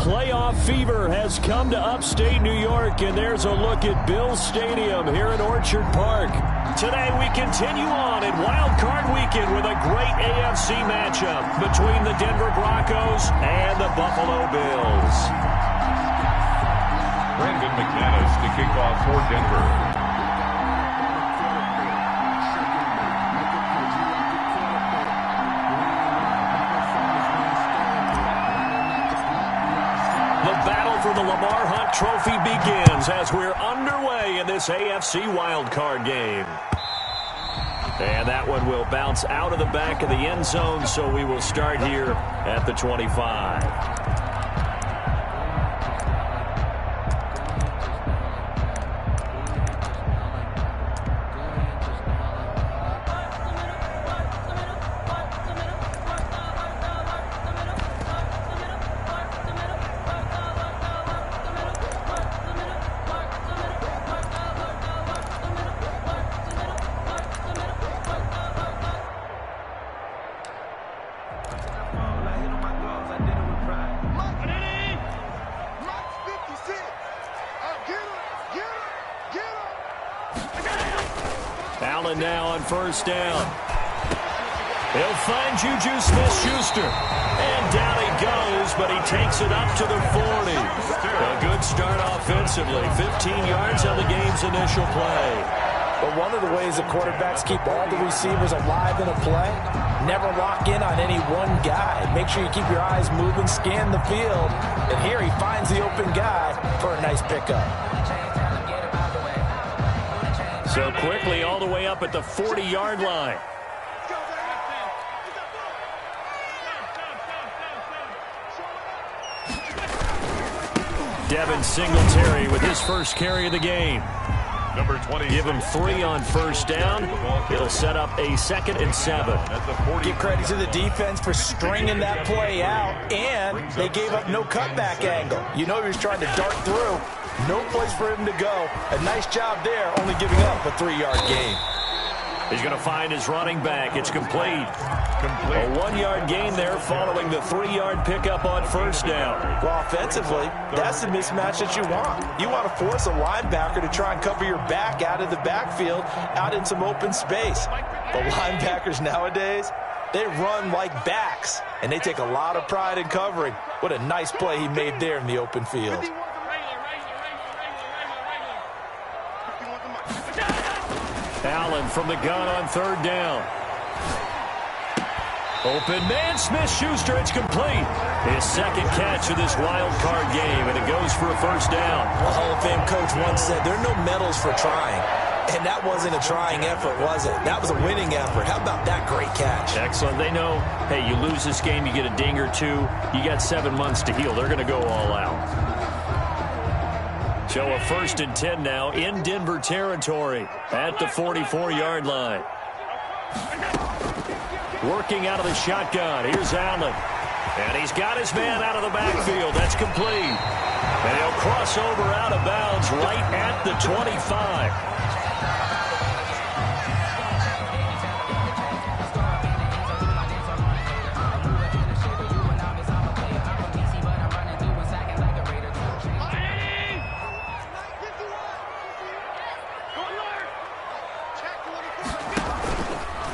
Playoff fever has come to upstate New York, and there's a look at Bills Stadium here in Orchard Park. Today we continue on in Wild Card Weekend with a great AFC matchup between the Denver Broncos and the Buffalo Bills. Brandon McManus to kick off for Denver. For the Lamar Hunt Trophy begins as we're underway in this AFC wildcard game. And that one will bounce out of the back of the end zone, so we will start here at the 25. Allen now on first down. He'll find Juju Smith-Schuster. And down he goes, but he takes it up to the 40. A good start offensively. 15 yards on the game's initial play. But one of the ways the quarterbacks keep all the receivers alive in a play, never lock in on any one guy. Make sure you keep your eyes moving, scan the field. And here he finds the open guy for a nice pickup. So quickly all the way up at the 40-yard line. Devin Singletary with his first carry of the game. Number 20. Give him 3 on first down. It'll set up a 2nd and 7. Give credit to the defense for stringing that play out, and they gave up no cutback angle. You know he was trying to dart through. No place for him to go. A nice job there, only giving up a 3-yard gain. He's going to find his running back. It's complete. A 1-yard gain there following the 3-yard pickup on first down. Well, offensively, that's the mismatch that you want. You want to force a linebacker to try and cover your back out of the backfield, out in some open space. But linebackers nowadays, they run like backs, and they take a lot of pride in covering. What a nice play he made there in the open field. Allen from the gun on third down. Open man, Smith-Schuster, it's complete. His second catch of this wild card game, and it goes for a first down. Well, Hall of Fame coach once said, there are no medals for trying. And that wasn't a trying effort, was it? That was a winning effort. How about that great catch? Excellent. They know, hey, you lose this game, you get a ding or two. You got 7 months to heal. They're going to go all out. So a 1st and 10 now in Denver territory at the 44-yard line. Working out of the shotgun. Here's Allen. And he's got his man out of the backfield. That's complete. And he'll cross over out of bounds right at the 25.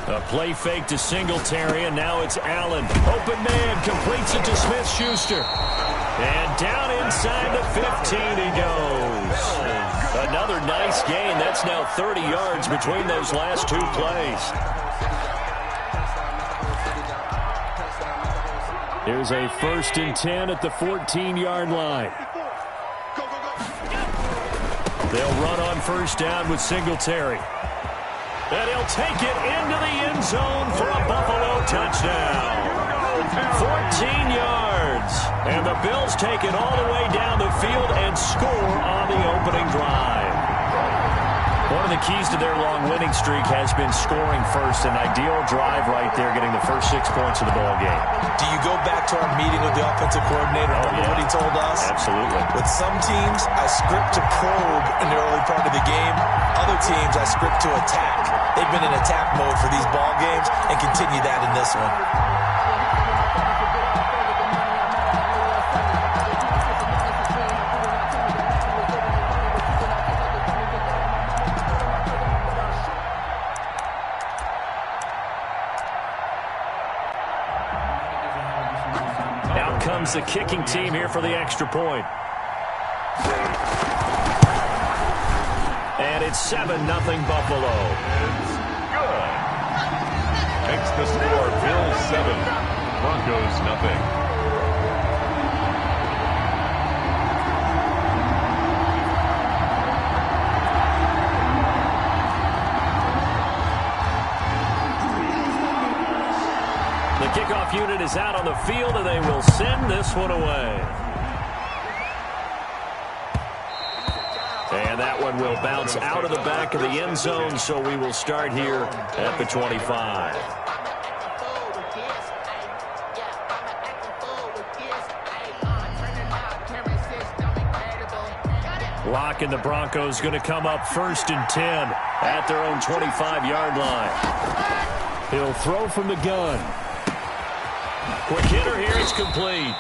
A play fake to Singletary, and now it's Allen. Open man, completes it to Smith-Schuster. And down inside the 15 he goes. Another nice gain. That's now 30 yards between those last 2 plays. Here's a 1st and 10 at the 14-yard line. They'll run on first down with Singletary. And he'll take it into the end zone for a Buffalo touchdown. 14 yards. And the Bills take it all the way down the field and score on the opening drive. One of the keys to their long winning streak has been scoring first. An ideal drive right there, getting the first 6 points of the ball game. Do you go back to our meeting with the offensive coordinator? What he told us? Absolutely. With some teams, I script to probe in the early part of the game. Other teams, I script to attack. They've been in attack mode for these ball games and continue that in this one. the kicking team here for the extra point. And it's 7-0 Buffalo. It's good. Makes the score Bills 7, Broncos nothing. The kickoff unit is out on the field, and they will send this one away. And that one will bounce out of the back of the end zone, so we will start here at the 25. Lock and the Broncos going to come up 1st and 10 at their own 25-yard line. He'll throw from the gun. Quick hitter here, it's complete.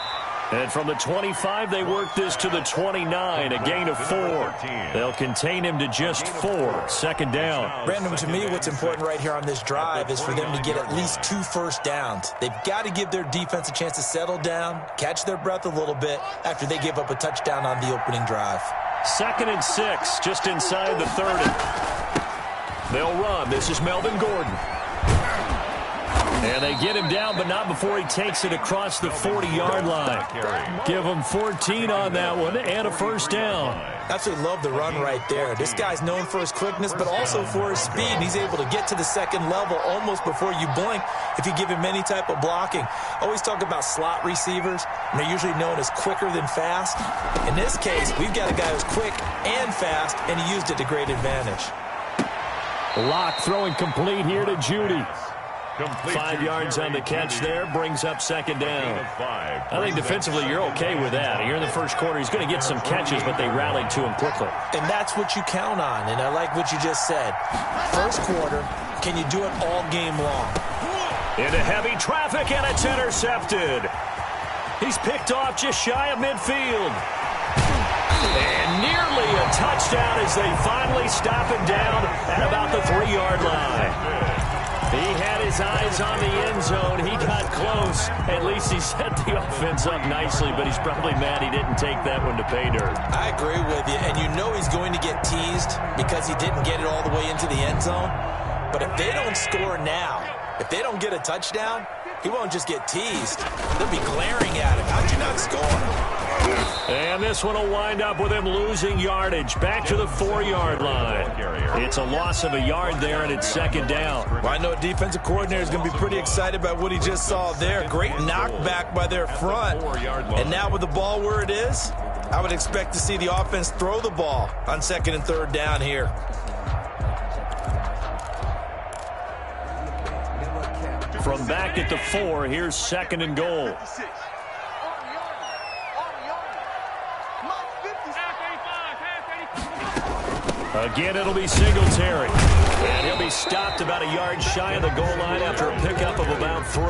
And from the 25, they work this to the 29, a gain of 4. They'll contain him to just 4, 2nd down. Brandon, to me, what's important right here on this drive is for them to get at least 2 first downs. They've got to give their defense a chance to settle down, catch their breath a little bit after they give up a touchdown on the opening drive. 2nd and 6, just inside the 30. They'll run. This is Melvin Gordon. And they get him down, but not before he takes it across the 40-yard line. Give him 14 on that one and a 1st down. Absolutely love the run right there. This guy's known for his quickness, but also for his speed. He's able to get to the 2nd level almost before you blink if you give him any type of blocking. Always talk about slot receivers, and they're usually known as quicker than fast. In this case, we've got a guy who's quick and fast, and he used it to great advantage. Lock throwing complete here to Judy. 5 yards on the catch there, brings up 2nd down. I think defensively you're okay with that. Here in the first quarter, he's going to get some catches, but they rallied to him quickly. And that's what you count on, and I like what you just said. First quarter, can you do it all game long? Into heavy traffic, and it's intercepted. He's picked off just shy of midfield. And nearly a touchdown as they finally stop him down at about the 3-yard line. He had his eyes on the end zone. He got close. At least he set the offense up nicely, but he's probably mad he didn't take that one to pay dirt. I agree with you, and you know he's going to get teased because he didn't get it all the way into the end zone. But if they don't score now, if they don't get a touchdown, he won't just get teased. They'll be glaring at him. How'd you not score? And this one will wind up with him losing yardage back to the 4-yard line. It's a loss of a yard there, and it's 2nd down. Well, I know a defensive coordinator is going to be pretty excited about what he just saw there. Great knockback by their front. And now with the ball where it is, I would expect to see the offense throw the ball on 2nd and 3rd down here. From back at the 4, here's 2nd and goal. Again, it'll be Singletary. And he'll be stopped about a yard shy of the goal line after a pickup of about 3.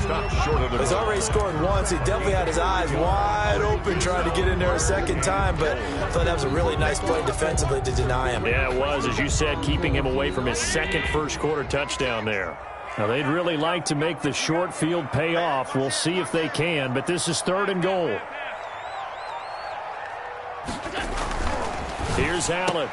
Stopped short of the He's already scored once. He definitely had his eyes wide open trying to get in there a 2nd time, but I thought that was a really nice play defensively to deny him. Yeah, it was, as you said, keeping him away from his 2nd first-quarter touchdown there. Now, they'd really like to make the short field pay off. We'll see if they can, but this is 3rd and goal. Here's Allen.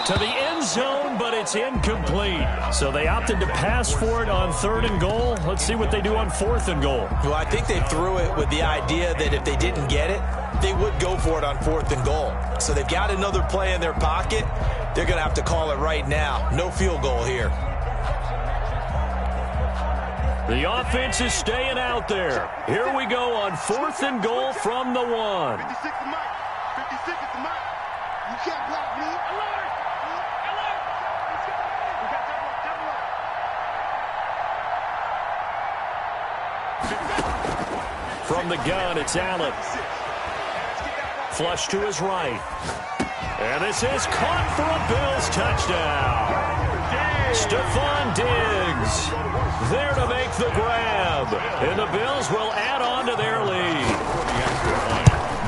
To the end zone, but it's incomplete. So they opted to pass for it on 3rd and goal. Let's see what they do on 4th and goal. Well, I think they threw it with the idea that if they didn't get it, they would go for it on 4th and goal. So they've got another play in their pocket. They're going to have to call it right now. No field goal here. The offense is staying out there. Here we go on 4th and goal from the 1. 56 to Mike. 56 to Mike. You can't block me. Alert! Alert! We got double. From the gun, it's Allen. Flush to his right. And this is caught for a Bills touchdown. Stephon Diggs there to make the grab. And the Bills will add on to their lead.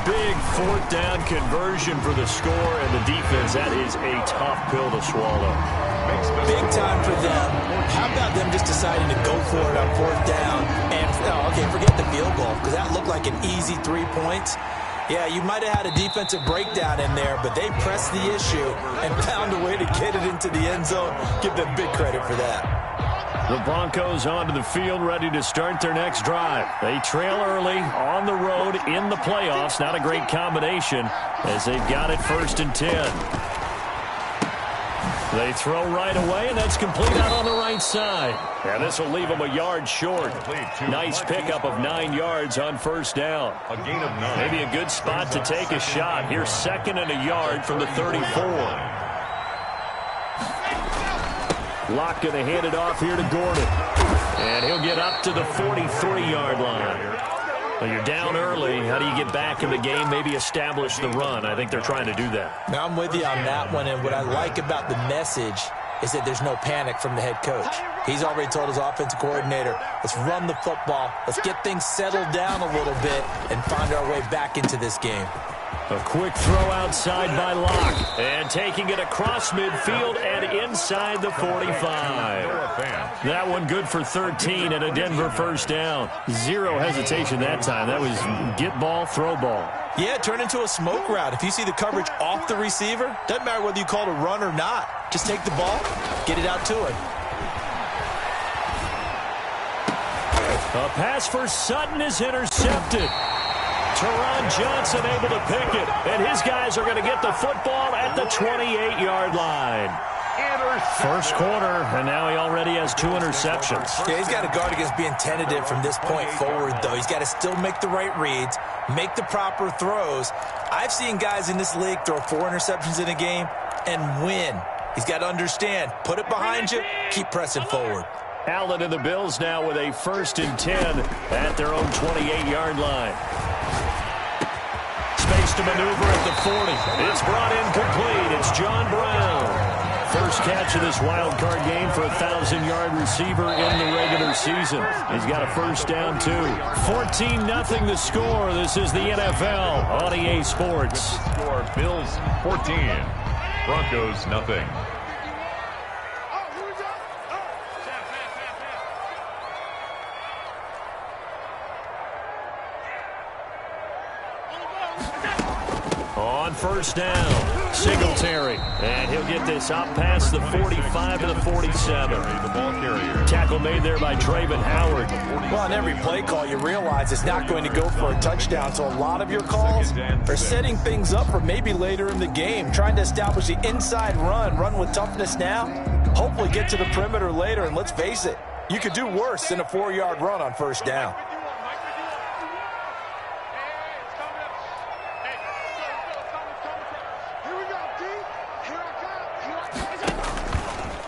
Big 4th down conversion for the score, and the defense, that is a tough pill to swallow. Big time for them. How about them just deciding to go for it on 4th down? And No, okay, forget the field goal, because that looked like an easy 3 points. Yeah, you might have had a defensive breakdown in there, but they pressed the issue and found a way to get it into the end zone. Give them big credit for that. The Broncos onto the field, ready to start their next drive. They trail early on the road in the playoffs. Not a great combination as they've got it 1st and 10. They throw right away, and that's complete out on the right side. And this will leave them a yard short. Nice pickup of 9 yards on 1st down. A gain of 9. Maybe a good spot to take a shot. Here's 2nd and a yard from the 34. Locke going to hand it off here to Gordon. And he'll get up to the 43-yard line. Well, you're down early. How do you get back in the game? Maybe establish the run. I think they're trying to do that. Now, I'm with you on that one, and what I like about the message is that there's no panic from the head coach. He's already told his offensive coordinator, let's run the football, let's get things settled down a little bit, and find our way back into this game. A quick throw outside by Locke. And taking it across midfield and inside the 45. That one good for 13 and a Denver 1st down. Zero hesitation that time. That was get ball, throw ball. Yeah, turn into a smoke route. If you see the coverage off the receiver, doesn't matter whether you call it a run or not. Just take the ball, get it out to him. A pass for Sutton is intercepted. Teron Johnson able to pick it, and his guys are going to get the football at the 28-yard line. First quarter, and now he already has 2 interceptions. Yeah, he's got to guard against being tentative from this point forward, though. He's got to still make the right reads, make the proper throws. I've seen guys in this league throw 4 interceptions in a game and win. He's got to understand, put it behind you, keep pressing forward. Allen and the Bills now with a 1st and 10 at their own 28-yard line. Space to maneuver at the 40. It's brought in complete. It's John Brown. First catch of this wild card game for a 1,000-yard receiver in the regular season. He's got a 1st down, too. 14-0 the score. This is the NFL on EA Sports. Score, Bills 14. Broncos nothing. On 1st down, Singletary. And he'll get this up past the 45 to the 47. The ball carrier. Tackle made there by Trayvon Howard. Well, on every play call, you realize it's not going to go for a touchdown. So a lot of your calls are setting things up for maybe later in the game, trying to establish the inside run with toughness now. Hopefully get to the perimeter later, and let's face it, you could do worse than a 4-yard run on 1st down.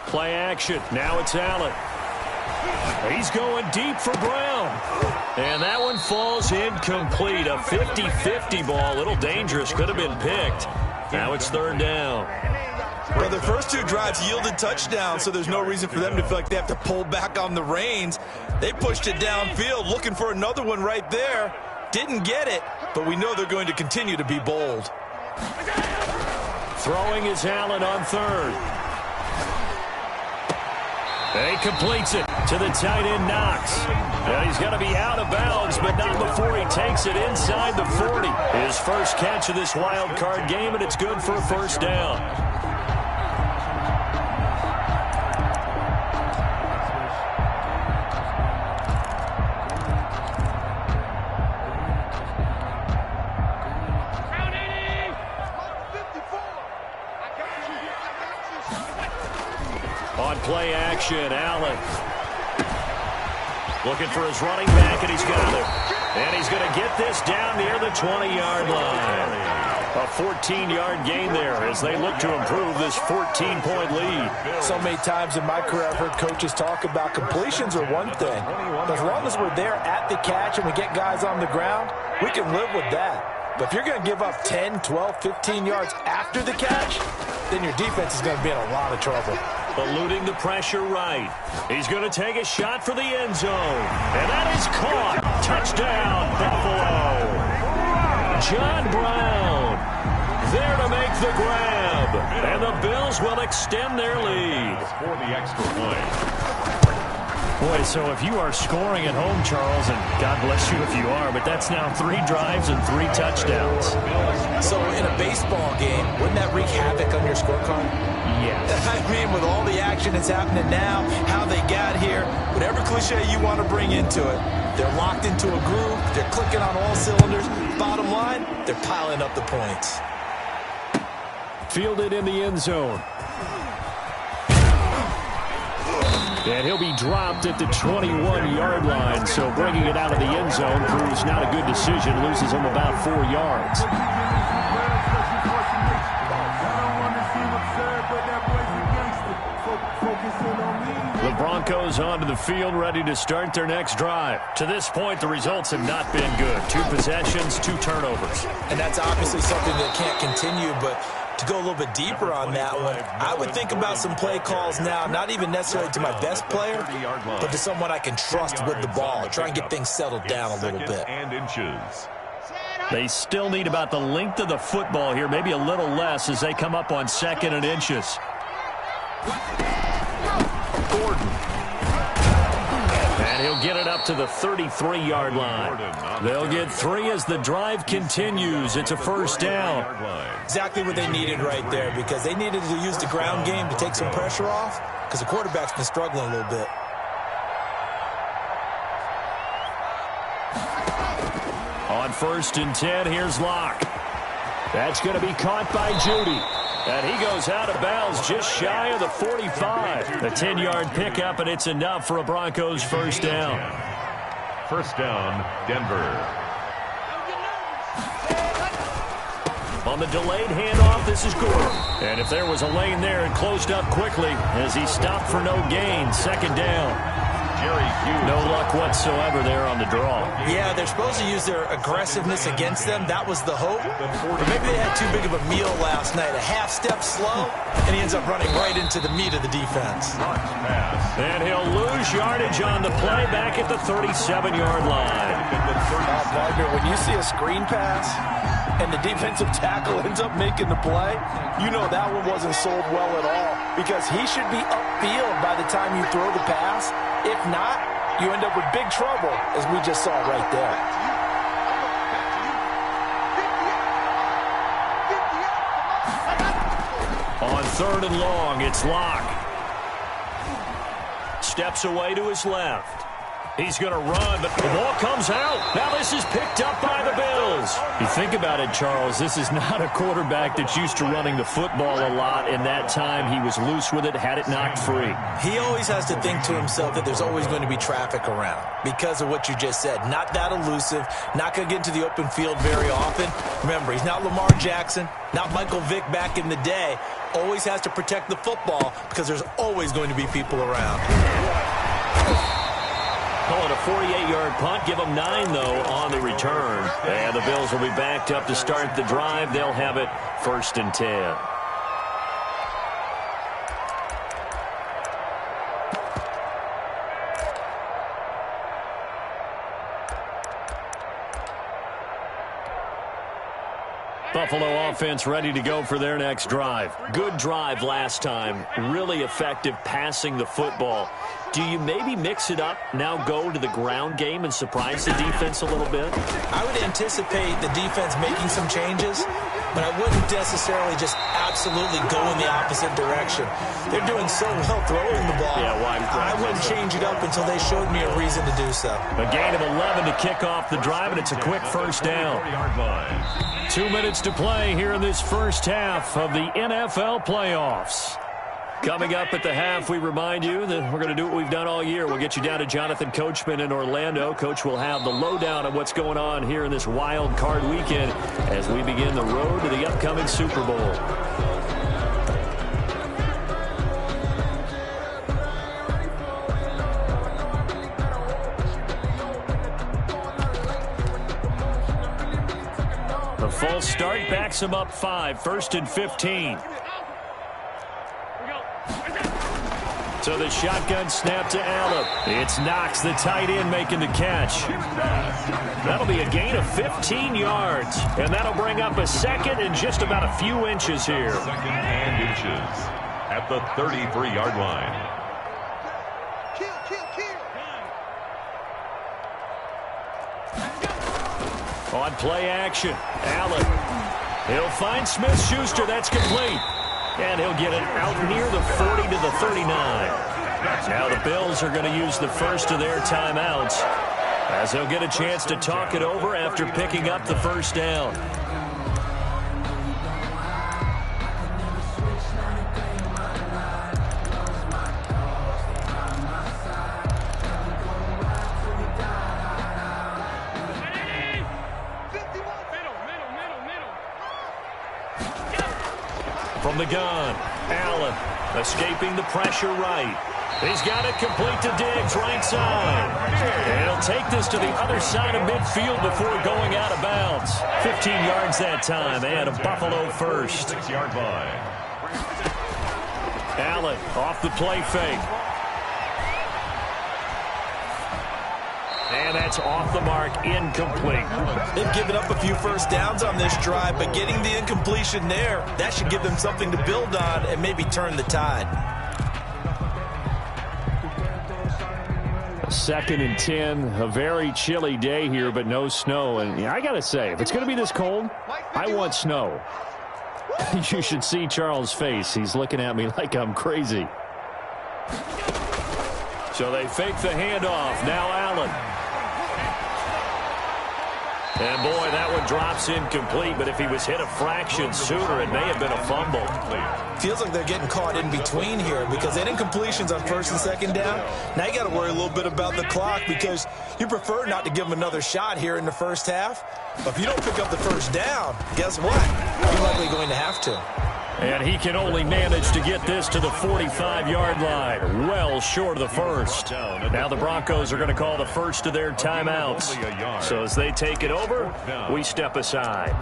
Play action. Now it's Allen. He's going deep for Brown. And that one falls incomplete. A 50-50 ball. A little dangerous. Could have been picked. Now it's 3rd down. Well, the first 2 drives yielded touchdowns, so there's no reason for them to feel like they have to pull back on the reins. They pushed it downfield, looking for another one right there. Didn't get it, but we know they're going to continue to be bold. Throwing is Allen on 3rd. And he completes it to the tight end, Knox. And he's going to be out of bounds, but not before he takes it inside the 40. His first catch of this wild card game, and it's good for a 1st down. On play action, Allen. Looking for his running back, and he's got it. And he's going to get this down near the 20-yard line. A 14-yard gain there as they look to improve this 14-point lead. So many times in my career I've heard coaches talk about completions are one thing. But as long as we're there at the catch and we get guys on the ground, we can live with that. But if you're going to give up 10, 12, 15 yards after the catch, then your defense is going to be in a lot of trouble. Eluding the pressure right. He's going to take a shot for the end zone. And that is caught. Touchdown, Buffalo. John Brown there to make the grab. And the Bills will extend their lead. For the extra point. Boy, so if you are scoring at home, Charles, and God bless you if you are, but that's now 3 drives and 3 touchdowns. So in a baseball game, wouldn't that wreak havoc on your scorecard? Yes. I mean, with all the action that's happening now, how they got here, whatever cliche you want to bring into it, they're locked into a groove, they're clicking on all cylinders. Bottom line, they're piling up the points. Fielded in the end zone. And he'll be dropped at the 21-yard line. So bringing it out of the end zone proves not a good decision. Loses him about 4 yards. The Broncos onto the field, ready to start their next drive. To this point, the results have not been good. 2 possessions, 2 turnovers. And that's obviously something that can't continue, but to go a little bit deeper on that one, I would think about some play calls now, not even necessarily to my best player, but to someone I can trust with the ball. Try and get things settled down a little bit. They still need about the length of the football here, maybe a little less as they come up on 2nd and inches. Gordon. And he'll get it up to the 33-yard line. They'll get 3 as the drive continues. It's a first down. Exactly what they needed right there, because they needed to use the ground game to take some pressure off, because the quarterback's been struggling a little bit. On 1st and 10, here's Locke. That's going to be caught by Judy. And he goes out of bounds just shy of the 45. A 10-yard pickup, and it's enough for a Broncos first down. First down, Denver. On the delayed handoff, this is Gordon. And if there was a lane there, it closed up quickly as he stopped for no gain. 2nd down. No luck whatsoever there on the draw. Yeah, they're supposed to use their aggressiveness against them. That was the hope. But maybe they had too big of a meal last night. A half step slow, and he ends up running right into the meat of the defense. And he'll lose yardage on the play back at the 37-yard line. Partner, when you see a screen pass and the defensive tackle ends up making the play, you know that one wasn't sold well at all, because he should be upfield by the time you throw the pass. If not, you end up with big trouble, as we just saw right there. On 3rd and long, it's Locke. Steps away to his left. He's going to run, but the ball comes out. Now this is picked up by the Bills. You think about it, Charles, this is not a quarterback that's used to running the football a lot. In that time, he was loose with it, had it knocked free. He always has to think to himself that there's always going to be traffic around because of what you just said. Not that elusive, not going to get into the open field very often. Remember, he's not Lamar Jackson, not Michael Vick back in the day. Always has to protect the football because there's always going to be people around. Call it a 48-yard punt. Give them 9, though, on the return. And the Bills will be backed up to start the drive. They'll have it 1st and 10. Buffalo offense ready to go for their next drive. Good drive last time. Really effective passing the football. Do you maybe mix it up, now go to the ground game and surprise the defense a little bit? I would anticipate the defense making some changes, but I wouldn't necessarily just absolutely go in the opposite direction. They're doing so well throwing the ball. Yeah, well, I wouldn't change it up until they showed me a reason to do so. A gain of 11 to kick off the drive, and it's a quick first down. 2 minutes to play here in this first half of the NFL playoffs. Coming up at the half, we remind you that we're going to do what we've done all year. We'll get you down to Jonathan Coachman in Orlando. Coach will have the lowdown of what's going on here in this wild card weekend as we begin the road to the upcoming Super Bowl. The false start backs him up 5, 1st and 15. So the shotgun snap to Allen. It's Knox, the tight end, making the catch. That'll be a gain of 15 yards. And that'll bring up a 2nd and just about a few inches here. 2nd and inches at the 33-yard line. On play action, Allen. He'll find Smith-Schuster. That's complete. And he'll get it out near the 40 to the 39. Now the Bills are going to use the first of their timeouts as they'll get a chance to talk it over after picking up the first down. From the gun, Allen escaping the pressure right. He's got it complete to Diggs, right side. And he'll take this to the other side of midfield before going out of bounds. 15 yards that time, and a Buffalo first. 6-yard line. Allen off the play fake. And that's off the mark, incomplete. They've given up a few first downs on this drive, but getting the incompletion there, that should give them something to build on and maybe turn the tide. 2nd and 10, a very chilly day here, but no snow. And I got to say, if it's going to be this cold, I want snow. You should see Charles' face. He's looking at me like I'm crazy. So they fake the handoff. Now Allen. And boy, that one drops incomplete, but if he was hit a fraction sooner, it may have been a fumble. Feels like they're getting caught in between here because that incompletion's on 1st and 2nd down. Now you got to worry a little bit about the clock because you prefer not to give them another shot here in the first half. But if you don't pick up the first down, guess what? You're likely going to have to. And he can only manage to get this to the 45-yard line, well short of the first. Now the Broncos are going to call the first of their timeouts. So as they take it over, we step aside.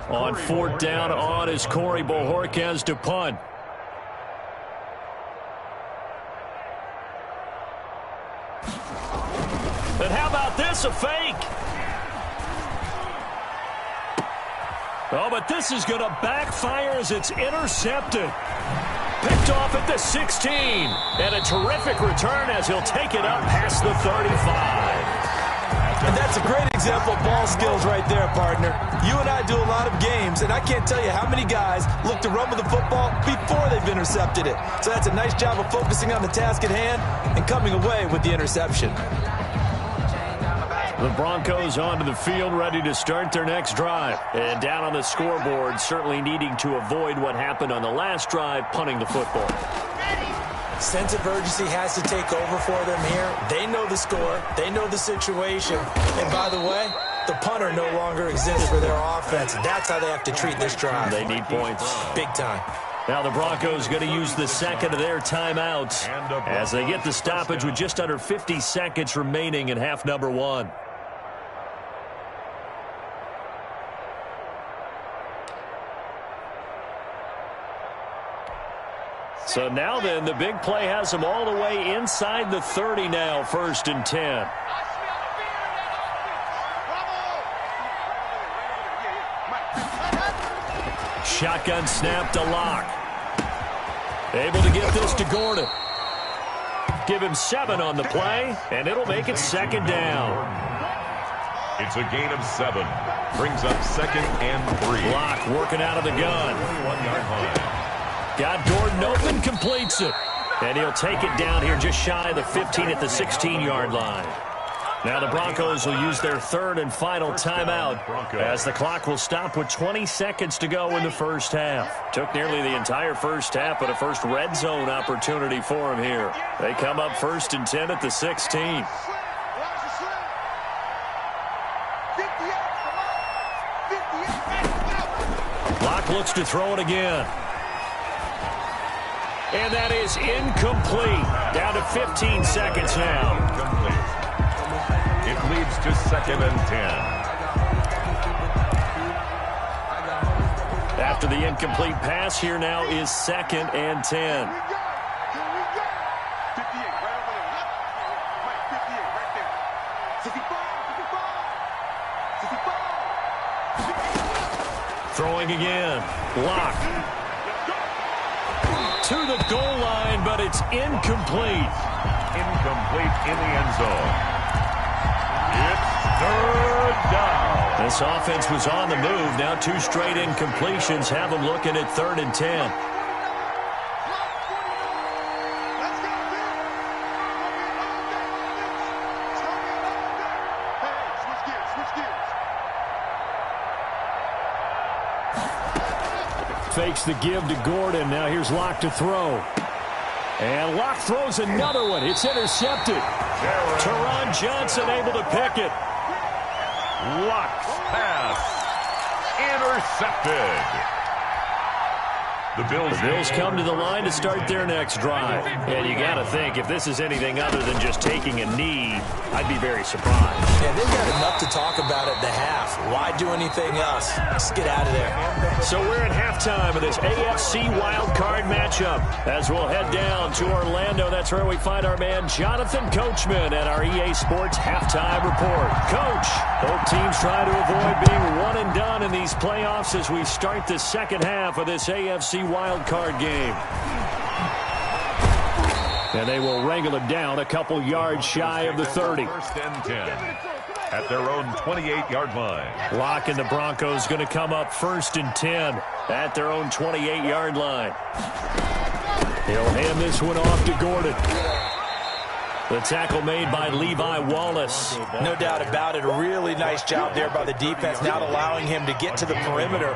On 4th down, on is Corey Bojorquez to punt. And how about this, a fake? Oh, but this is going to backfire as it's intercepted. Picked off at the 16. And a terrific return as he'll take it up past the 35. And that's a great example of ball skills right there, partner. You and I do a lot of games, and I can't tell you how many guys look to run with the football before they've intercepted it. So that's a nice job of focusing on the task at hand and coming away with the interception. The Broncos onto the field, ready to start their next drive. And down on the scoreboard, certainly needing to avoid what happened on the last drive, punting the football. Sense of urgency has to take over for them here. They know the score. They know the situation. And by the way, the punter no longer exists for their offense. That's how they have to treat this drive. They need points. Big time. Now the Broncos going to use the second of their timeouts as they get the stoppage with just under 50 seconds remaining in half number 1. So now then, the big play has them all the way inside the 30 now, 1st and 10. Shotgun snap to Locke. Able to get this to Gordon. Give him 7 on the play, and it'll make it 2nd down. It's a gain of 7. Brings up 2nd and 3. Locke working out of the gun. 1-yard line. Got Gordon open, completes it. And he'll take it down here just shy of the 15 at the 16-yard line. Now the Broncos will use their 3rd and final timeout as the clock will stop with 20 seconds to go in the first half. Took nearly the entire first half, but a first red zone opportunity for him here. They come up 1st and 10 at the 16. Locke looks to throw it again. And that is incomplete. Down to 15 seconds now. It leads to 2nd and 10. After the incomplete pass, here now is 2nd and 10. Throwing again. Locke. To the goal line, but it's incomplete. Complete in the end zone. It's third down. This offense was on the move. Now 2 straight incompletions have them looking at 3rd and 10. Fakes the give to Gordon. Now here's Locke to throw. And Locke throws another one. It's intercepted. Teron Johnson able to pick it. Locke's pass. Intercepted. The Bills come to the line to start their next drive. And you got to think, if this is anything other than just taking a knee, I'd be very surprised. Yeah, they've got enough to talk about at the half. Why do anything else? Let's get out of there. So we're at halftime of this AFC wildcard matchup. As we'll head down to Orlando, that's where we find our man Jonathan Coachman at our EA Sports Halftime Report. Coach, both teams try to avoid being one and done in these playoffs as we start the second half of this AFC wildcard game. And they will wrangle it down a couple yards shy of the 30. 1st and 10 at their own 28-yard line. Locke and the Broncos going to come up 1st and 10 at their own 28-yard line. He'll hand this one off to Gordon. The tackle made by Levi Wallace. No doubt about it. A really nice job there by the defense, not allowing him to get to the perimeter.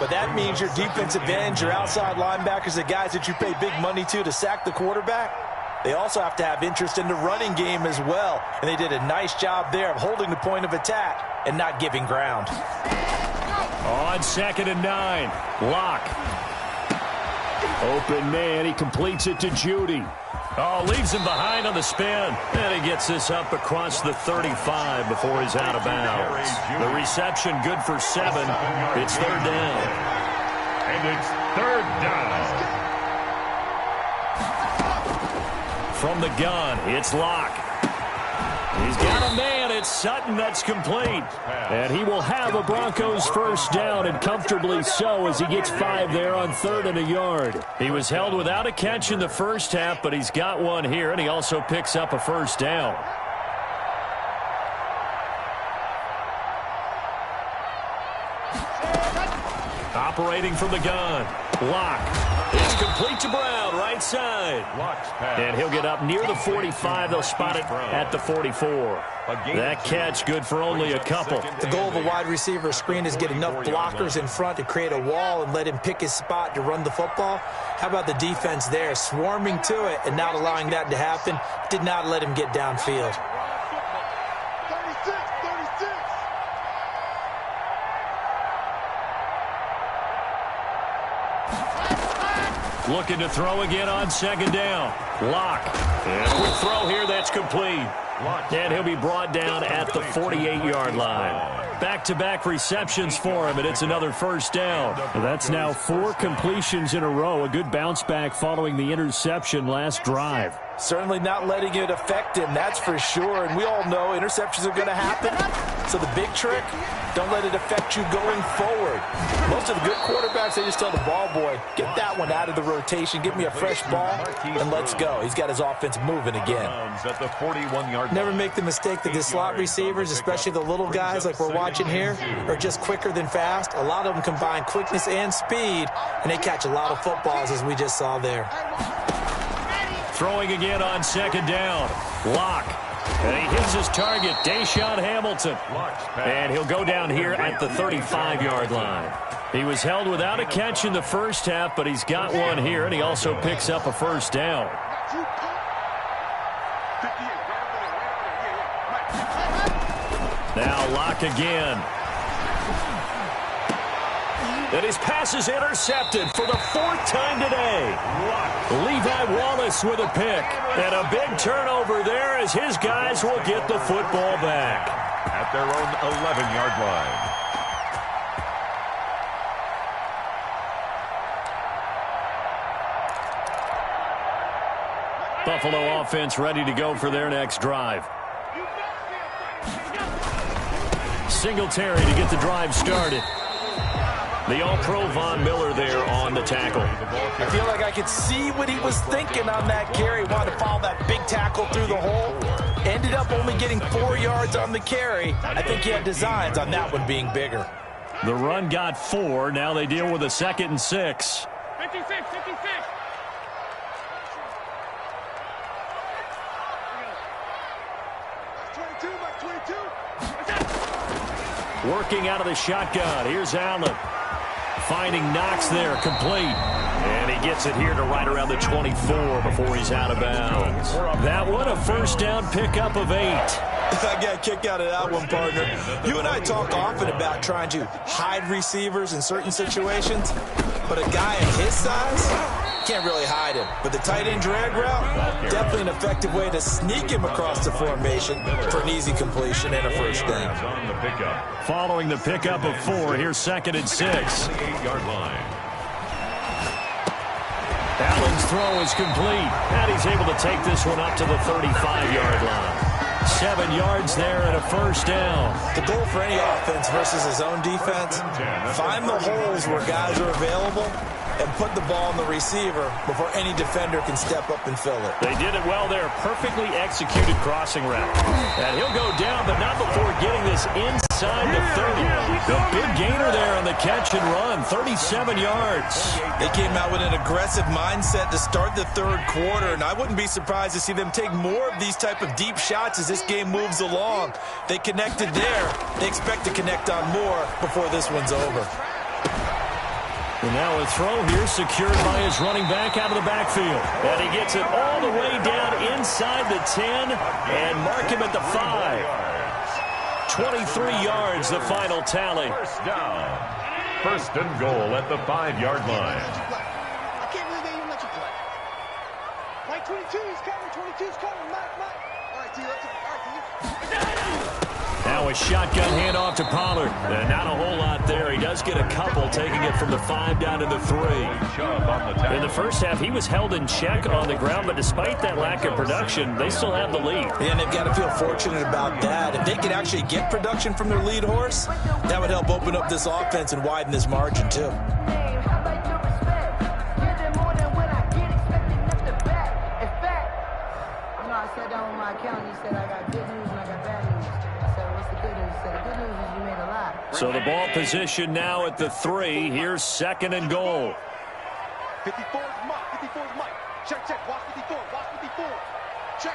But that means your defensive ends, your outside linebackers, the guys that you pay big money to sack the quarterback, they also have to have interest in the running game as well. And they did a nice job there of holding the point of attack and not giving ground. On 2nd and 9, Locke. Open man, he completes it to Judy. Oh, leaves him behind on the spin. And he gets this up across the 35 before he's out of bounds. The reception good for 7. It's 3rd down. And it's 3rd down. From the gun, it's Locke. He's got a man. It's Sutton that's complete. And he will have a Broncos 1st down, and comfortably so, as he gets 5 there on 3rd and a yard. He was held without a catch in the first half, but he's got one here, and he also picks up a 1st down. Operating from the gun, Locke. It's complete to Brown, right side. And he'll get up near the 45. They'll spot it at the 44. That catch good for only a couple. The goal of a wide receiver screen is get enough blockers in front to create a wall and let him pick his spot to run the football. How about the defense there, swarming to it and not allowing that to happen? Did not let him get downfield. Looking to throw again on 2nd down. Locke. And a quick throw here that's complete. And he'll be brought down at the 48-yard line. Back-to-back receptions for him, and it's another 1st down. That's now 4 completions in a row. A good bounce back following the interception last drive. Certainly not letting it affect him, that's for sure. And we all know interceptions are going to happen. So the big trick, don't let it affect you going forward. Most of the good quarterbacks, they just tell the ball boy, get that one out of the rotation, give me a fresh ball, and let's go. He's got his offense moving again. At the 41-yard Never make the mistake that the slot receivers, especially the little guys like we're watching here, are just quicker than fast. A lot of them combine quickness and speed, and they catch a lot of footballs, as we just saw there. Throwing again on 2nd down. Locke. And he hits his target, Deshaun Hamilton. And he'll go down here at the 35-yard line. He was held without a catch in the first half, but he's got one here, and he also picks up a 1st down. Now Locke again. And his pass is intercepted for the 4th time today. Levi Wallace with a pick. And a big turnover there as his guys will get the football back. At their own 11-yard line. Buffalo offense ready to go for their next drive. Singletary to get the drive started. The All-Pro Von Miller there on the tackle. I feel like I could see what he was thinking on that carry. Wanted to follow that big tackle through the hole. Ended up only getting 4 yards on the carry. I think he had designs on that one being bigger. The run got 4. Now they deal with a 2nd and 6. 56, 56. Working out of the shotgun. Here's Allen. Finding Knox there, complete. And he gets it here to right around the 24 before he's out of bounds. That one, a first down pickup of 8. I got a kick out of that one, partner. You and I talk often about trying to hide receivers in certain situations, but a guy of his size can't really hide him. But the tight end drag route, definitely an effective way to sneak him across the formation for an easy completion and a first down. Following the pickup of 4, here's 2nd and 6. Allen's throw is complete, and he's able to take this one up to the 35-yard line. 7 yards there and a first down. The goal for any offense versus his own defense, find the holes where guys are available and put the ball on the receiver before any defender can step up and fill it. They did it well there. Perfectly executed crossing route. And he'll go down, but not before getting this inside the 30. The big gainer there on the catch and run, 37 yards. They came out with an aggressive mindset to start the third quarter, and I wouldn't be surprised to see them take more of these type of deep shots as this game moves along. They connected there. They expect to connect on more before this one's over. And now a throw here secured by his running back out of the backfield. And he gets it all the way down inside the 10 and mark him at the 5. 23 yards, the final tally. First down. First and goal at the 5-yard line. I can't believe they even let you play. Mike 22, he's coming. 22's coming. Mike. All right, T, let's go. All right, T. Now a shotgun handoff to Pollard. And not a whole lot there. He does get a couple, taking it from the 5 down to the 3. In the first half, he was held in check on the ground, but despite that lack of production, they still have the lead. And they've got to feel fortunate about that. If they could actually get production from their lead horse, that would help open up this offense and widen this margin, too. I sat down with my accountant. He said I got good news and I got bad news. I said, what's the good news? He said, the good news is you made a lot. So the ball position now at the 3. Here's 2nd and goal. 54 is Mike. 54 is Mike. Check. Watch 54. Watch 54. Check.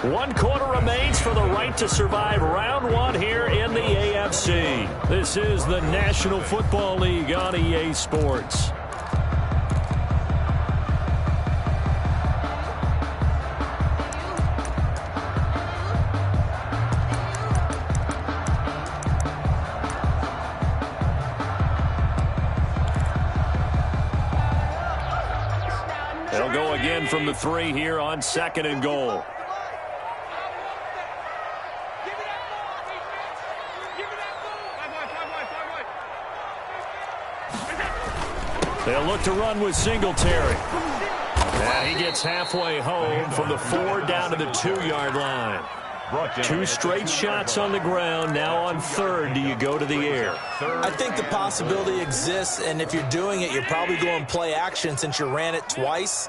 One quarter remains for the right to survive round 1 here in the AFC. This is the National Football League on EA Sports. They'll go again from the 3 here on 2nd and goal. They'll look to run with Singletary. And he gets halfway home from the 4 down to the 2-yard line. 2 straight shots on the ground. Now on 3rd, do you go to the air? I think the possibility exists, and if you're doing it, you're probably going play action since you ran it twice.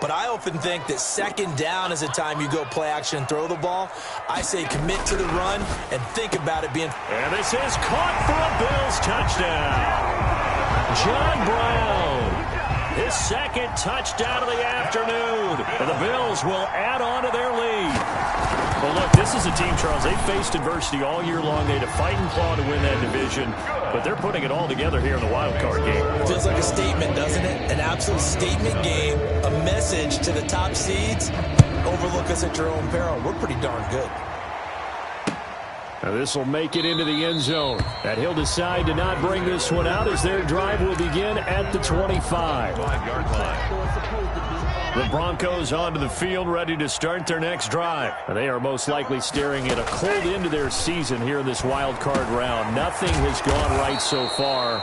But I often think that 2nd down is the time you go play action and throw the ball. I say commit to the run and think about it being... And this is caught for a Bills touchdown. John Brown, his 2nd touchdown of the afternoon. And the Bills will add on to their lead. Well, look, this is a team, Charles, they faced adversity all year long. They had to fight and claw to win that division, but they're putting it all together here in the wild card game. Feels like a statement, doesn't it? An absolute statement game, a message to the top seeds. Overlook us at your own peril. We're pretty darn good. Now this will make it into the end zone. And he'll decide to not bring this one out as their drive will begin at the 25. 5-yard line. The Broncos onto the field ready to start their next drive. And they are most likely staring at a cold end to their season here in this wild card round. Nothing has gone right so far.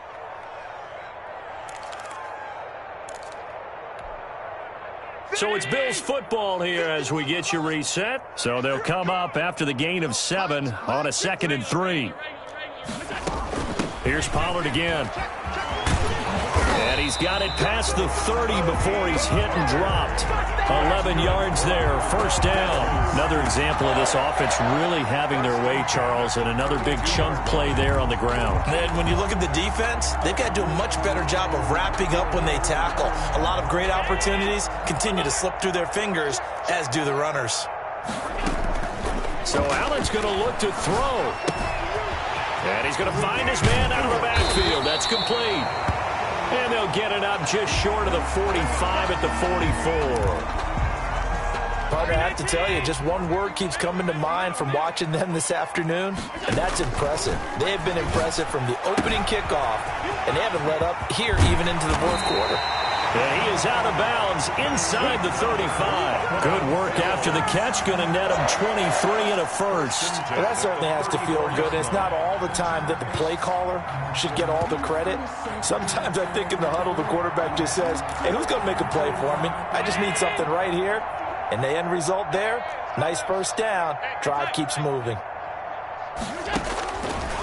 So it's Bills football here as we get you reset. So they'll come up after the gain of 7 on a 2nd and 3. Here's Pollard again. And he's got it past the 30 before he's hit and dropped. 11 yards there, first down. Another example of this offense really having their way, Charles, and another big chunk play there on the ground. And when you look at the defense, they've got to do a much better job of wrapping up when they tackle. A lot of great opportunities continue to slip through their fingers, as do the runners. So Allen's going to look to throw. And he's going to find his man out of the backfield. That's complete. And they'll get it up just short of the 45 at the 44. Partner, I have to tell you, just one word keeps coming to mind from watching them this afternoon, and that's impressive. They have been impressive from the opening kickoff, and they haven't let up here even into the fourth quarter. And he is out of bounds inside the 35. Good work after the catch. Going to net him 23 and a first. Well, that certainly has to feel good. And it's not all the time that the play caller should get all the credit. Sometimes I think in the huddle, the quarterback just says, hey, who's going to make a play for me? I just need something right here. And the end result there, nice first down. Drive keeps moving.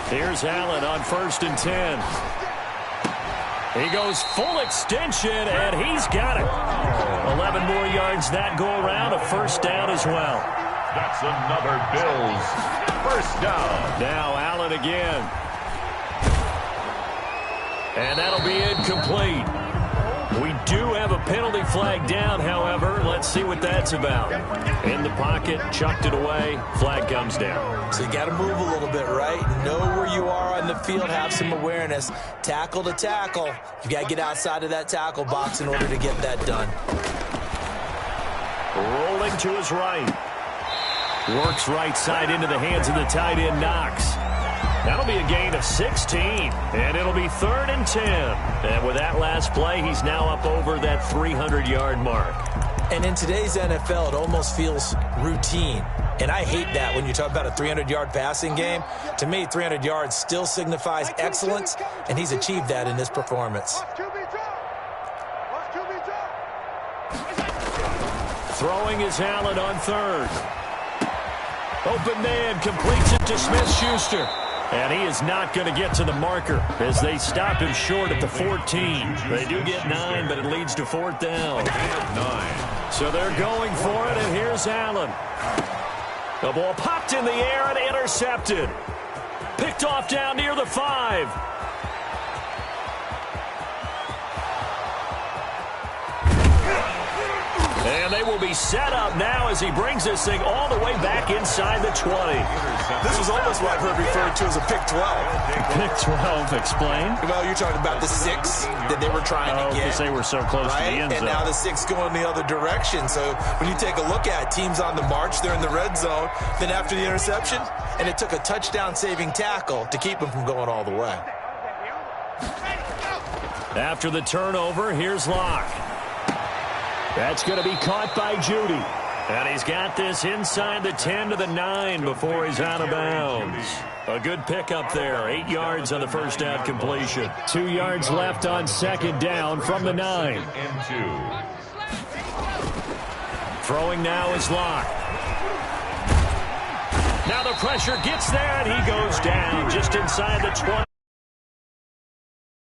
Here's Allen on 1st and 10. He goes full extension, and he's got it. 11 more yards that go around, a first down as well. That's another Bills first down. Now Allen again. And that'll be incomplete. We do have a penalty flag down, however. Let's see what that's about. In the pocket, chucked it away, flag comes down. So you got to move a little bit, right? Know where you are on the field, have some awareness. Tackle to tackle. You got to get outside of that tackle box in order to get that done. Rolling to his right. Works right side into the hands of the tight end, Knox. That'll be a gain of 16, and it'll be 3rd and 10. And with that last play, he's now up over that 300-yard mark. And in today's NFL, it almost feels routine. And I hate that when you talk about a 300-yard passing game. To me, 300 yards still signifies excellence, and he's achieved that in this performance. Throwing is Allen on 3rd. Open man completes it to Smith-Schuster. And he is not going to get to the marker as they stop him short at the 14. They do get 9, but it leads to 4th down. 9. So they're going for it, and here's Allen. The ball popped in the air and intercepted. Picked off down near the 5. And they will be set up now as he brings this thing all the way back inside the 20. This was almost what I've heard referred to as a pick 12. Pick 12, explain. Well, you're talking about the 6 that they were trying to get. Because they were so close to the end zone. And now the 6 going the other direction. So when you take a look at teams on the march, they're in the red zone. Then after the interception, and it took a touchdown-saving tackle to keep them from going all the way. After the turnover, here's Locke. That's going to be caught by Judy. And he's got this inside the 10 to the 9 before he's out of bounds. A good pickup there. 8 yards on the first down completion. 2 yards left on 2nd down from the 9. And 2. Throwing now is Locke. Now the pressure gets there, and he goes down just inside the 20.